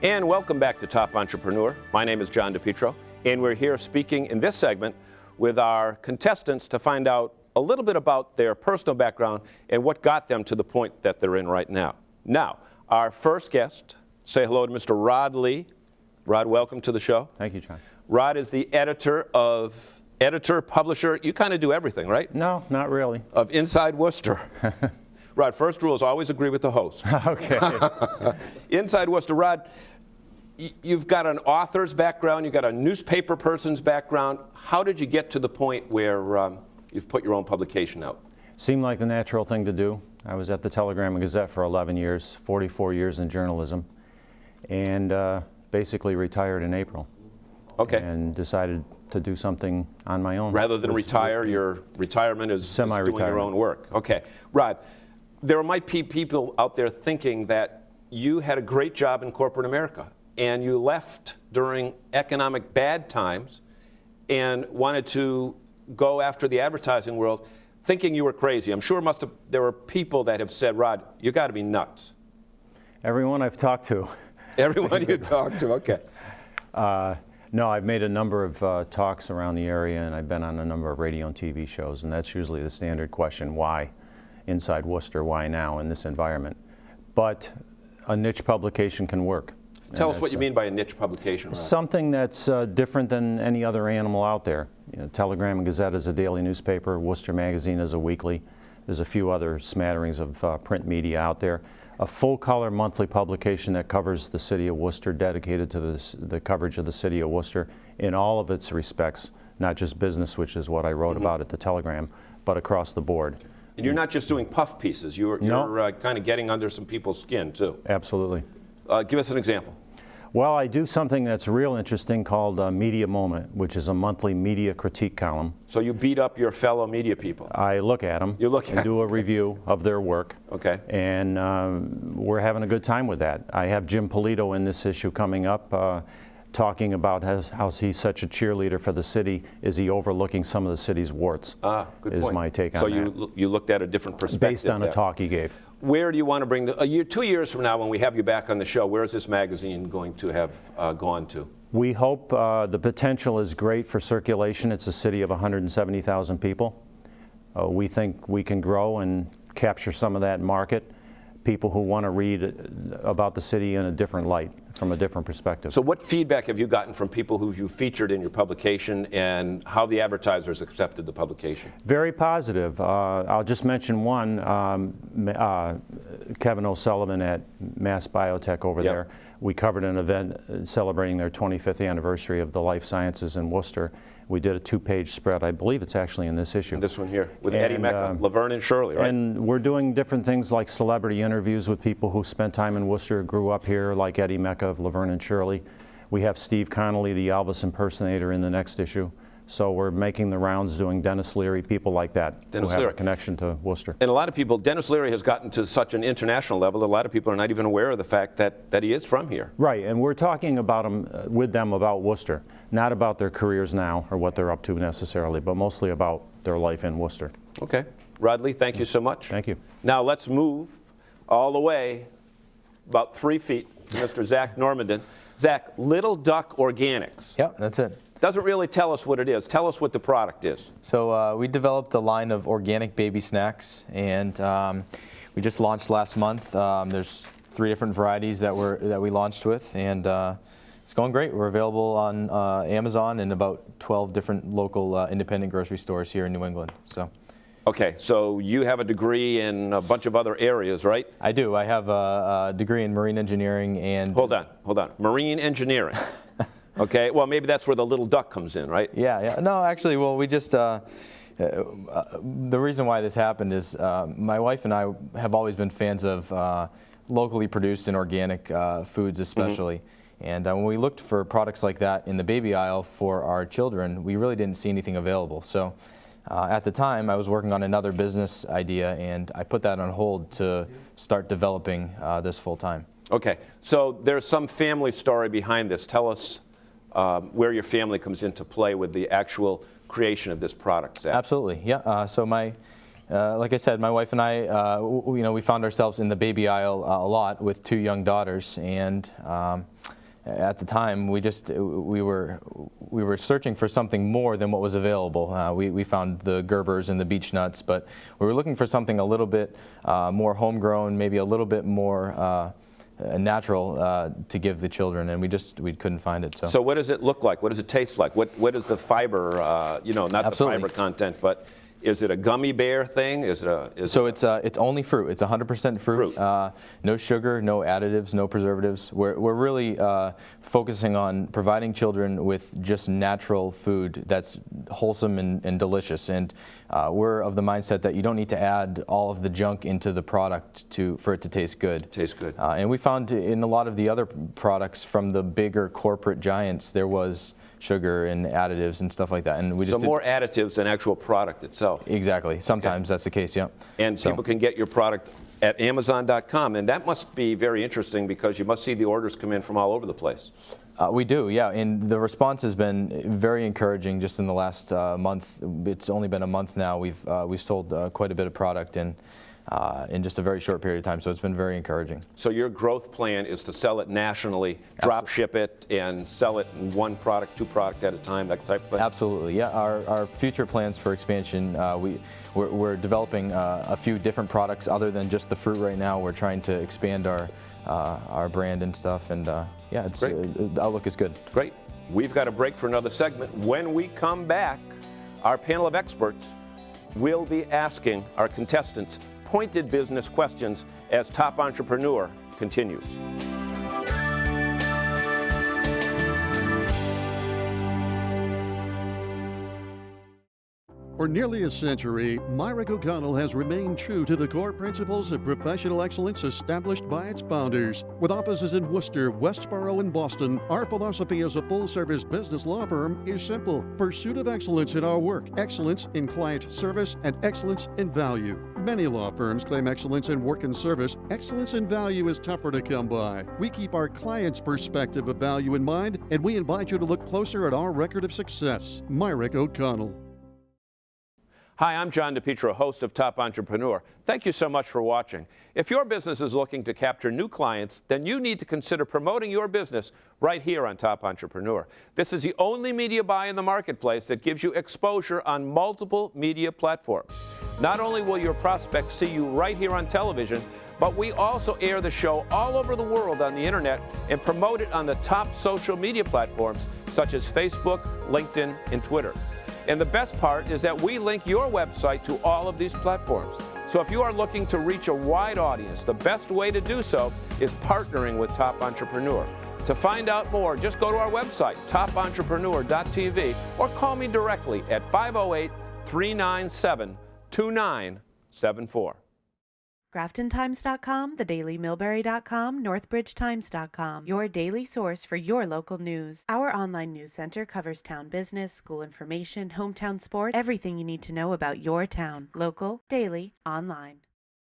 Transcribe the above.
And welcome back to Top Entrepreneur. My name is John DiPietro, and we're here speaking in this segment with our contestants to find out a little bit about their personal background and what got them to the point that they're in right now. Now, our first guest, say hello to Mr. Rod Lee. Rod, welcome to the show. Thank you, John. Rod is the editor, publisher, you kind of do everything, right? No, not really. Of Inside Worcester. Rod, first rule is always agree with the host. Okay. Inside Worcester, Rod, you've got an author's background, you've got a newspaper person's background. How did you get to the point where you've put your own publication out? Seemed like the natural thing to do. I was at the Telegram and Gazette for 11 years, 44 years in journalism, and basically retired in April. Okay. And decided to do something on my own. Rather than retire, your retirement is doing your own work. Okay. Rod, there might be people out there thinking that you had a great job in corporate America and you left during economic bad times and wanted to go after the advertising world thinking you were crazy. I'm sure there were people that have said, Rod, you got to be nuts. Everyone I've talked to. Everyone you talked to, okay. No, I've made a number of talks around the area, and I've been on a number of radio and TV shows, and that's usually the standard question, why Inside Worcester, why now in this environment? But a niche publication can work. Tell us what you mean by a niche publication. Rod. Something that's different than any other animal out there. You know, Telegram and Gazette is a daily newspaper, Worcester Magazine is a weekly. There's a few other smatterings of print media out there. A full-color monthly publication that covers the city of Worcester, dedicated to the coverage of the city of Worcester in all of its respects, not just business, which is what I wrote about at the Telegram, but across the board. And you're not just doing puff pieces, you're kind of getting under some people's skin, too. Absolutely. Give us an example. Well, I do something that's real interesting called Media Moment, which is a monthly media critique column. So you beat up your fellow media people? I look at them and do a review of their work. Okay. And we're having a good time with that. I have Jim Polito in this issue coming up, talking about how he's such a cheerleader for the city. Is he overlooking some of the city's warts? Good point. Is my take on that. So you looked at a different perspective based on a talk he gave. Where do you want to bring 2 years from now when we have you back on the show, where is this magazine going to have gone to? We hope the potential is great for circulation. It's a city of 170,000 people. We think we can grow and capture some of that market. People who want to read about the city in a different light, from a different perspective. So what feedback have you gotten from people who you featured in your publication and how the advertisers accepted the publication? Very positive. I'll just mention one, Kevin O'Sullivan at Mass Biotech over there. We covered an event celebrating their 25th anniversary of the life sciences in Worcester. We did a 2-page spread. I believe it's actually in this issue. This one here, with Eddie Mecca, Laverne and Shirley, right? And we're doing different things like celebrity interviews with people who spent time in Worcester, grew up here, like Eddie Mecca of Laverne and Shirley. We have Steve Connolly, the Elvis impersonator, in the next issue. So we're making the rounds, doing Dennis Leary, people like that, who have a connection to Worcester. And a lot of people, Dennis Leary has gotten to such an international level that a lot of people are not even aware of the fact that he is from here. Right, and we're talking about with them about Worcester, not about their careers now or what they're up to necessarily, but mostly about their life in Worcester. Okay. Rod Lee, thank you so much. Thank you. Now let's move all the way about 3 feet to Mr. Zak Normindin. Zak, Little Duck Organics. Yep, that's it. Doesn't really tell us what it is. Tell us what the product is. So we developed a line of organic baby snacks, and we just launched last month. There's 3 different varieties that we launched with, and it's going great. We're available on Amazon and about 12 different local independent grocery stores here in New England. So. Okay, so you have a degree in a bunch of other areas, right? I do. I have a degree in marine engineering and. Hold on. Marine engineering. Okay, well, maybe that's where the little duck comes in, right? Yeah. No, actually, well, we just, the reason why this happened is my wife and I have always been fans of locally produced and organic foods especially. Mm-hmm. And when we looked for products like that in the baby aisle for our children, we really didn't see anything available. So at the time, I was working on another business idea, and I put that on hold to start developing this full time. Okay, so there's some family story behind this. Tell us where your family comes into play with the actual creation of this product, Zak. Absolutely, yeah. So my Like I said, my wife and I, we found ourselves in the baby aisle a lot with 2 young daughters, and at the time we were searching for something more than what was available. We found the Gerbers and the beech nuts, but we were looking for something a little bit more homegrown, maybe a little bit more natural to give the children, and we couldn't find it. So what does it look like? What does it taste like? What is the fiber? Not Absolutely. the fiber content, but is it a gummy bear thing? It's only fruit. It's 100% fruit. No sugar, no additives, no preservatives. We're really focusing on providing children with just natural food that's wholesome and delicious. And we're of the mindset that you don't need to add all of the junk into the product for it to taste good. Tastes good. And we found in a lot of the other products from the bigger corporate giants, there was sugar and additives and stuff like that. And we just more additives than actual product itself. Exactly. Sometimes that's the case, yeah. And people can get your product at Amazon.com, and that must be very interesting because you must see the orders come in from all over the place. We do, yeah, and the response has been very encouraging just in the last month. It's only been a month now. We've sold quite a bit of product in just a very short period of time, so it's been very encouraging. So your growth plan is to sell it nationally, drop ship it, and sell it in 1 product, 2 product at a time, that type of thing? Absolutely, yeah. Our future plans for expansion, we're developing a few different products other than just the fruit right now. We're trying to expand our brand and stuff, and yeah, the outlook is good. Great. We've got a break for another segment. When we come back, our panel of experts will be asking our contestants pointed business questions as Top Entrepreneur continues. For nearly a century, Myrick O'Connell has remained true to the core principles of professional excellence established by its founders. With offices in Worcester, Westboro, and Boston, our philosophy as a full-service business law firm is simple: pursuit of excellence in our work, excellence in client service, and excellence in value. Many law firms claim excellence in work and service. Excellence in value is tougher to come by. We keep our clients' perspective of value in mind, and we invite you to look closer at our record of success. Myrick O'Connell. Hi, I'm John DiPietro, host of Top Entrepreneur. Thank you so much for watching. If your business is looking to capture new clients, then you need to consider promoting your business right here on Top Entrepreneur. This is the only media buy in the marketplace that gives you exposure on multiple media platforms. Not only will your prospects see you right here on television, but we also air the show all over the world on the internet and promote it on the top social media platforms such as Facebook, LinkedIn, and Twitter. And the best part is that we link your website to all of these platforms. So if you are looking to reach a wide audience, the best way to do so is partnering with Top Entrepreneur. To find out more, just go to our website, topentrepreneur.tv, or call me directly at 508-397-2974. GraftonTimes.com, TheDailyMillberry.com, NorthbridgeTimes.com, your daily source for your local news. Our online news center covers town business, school information, hometown sports, everything you need to know about your town. Local, daily, online.